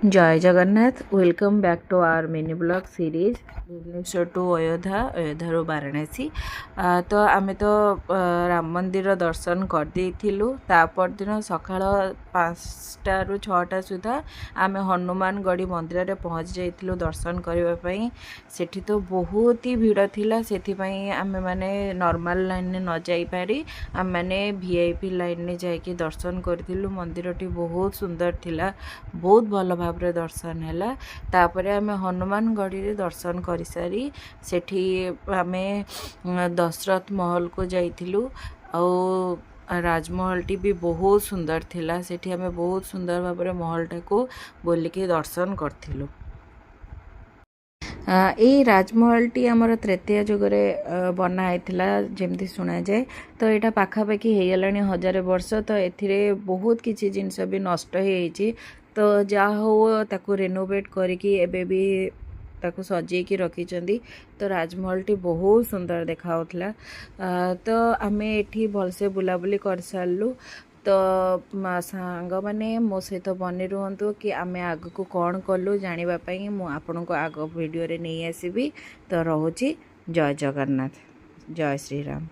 जय Jagannath welcome back to our mini blog series Bhubaneswar to Ayodhya Ayodhya रू वाराणसी। तो आम तो राम मंदिर दर्शन कर देइथिलु। तापर दिन सकाळ 5टा रू 6टा सुधा आम हनुमानगढ़ी मंदिर रे पहुँच जाइथिलु दर्शन करबा पई। सेठी तो बहुत ही भीड़ थिला, सेथि पई आमे माने नॉर्मल लाइन ने न जाई पारी आम माने वीआईपी लाइन ने जाके दर्शन करथिलु। मंदिर टी बहुत सुंदर थिला, बहुत भल भाव दर्शन है। तापर आम हनुमानगढ़ी रे दर्शन कर सारी सेठी आमे दशरथ महल को जाइथिलु। राजमहल टी भी बहुत सुंदर थिला, सेठी आमे बहुत सुंदर भाव महलटा को बोलिके दर्शन करथिलु। ये राजमहल टी आमर तृतीय जुगरे बना होता जमती शुणा जाए। तो यहाँ पाखापाखि हो गलानी 1000 वर्ष। तो एथिरे बहुत किसी जिनस भी नष्ट हो, तो जहाँ हो ताकू रेनोवेट करके एबे भी ताकू सजेकी रखी। तो राजमहल टी बहुत सुंदर देखा। तो आम ये भलसे बुलाबुली कर सारू। तो सांग मैंने मो सहित बनी रुहतु कि आम आग को कौन कलु जानापी मुझे आग वीडियो नहीं आसबि। तो रोची जय जगन्नाथ, जय श्री राम।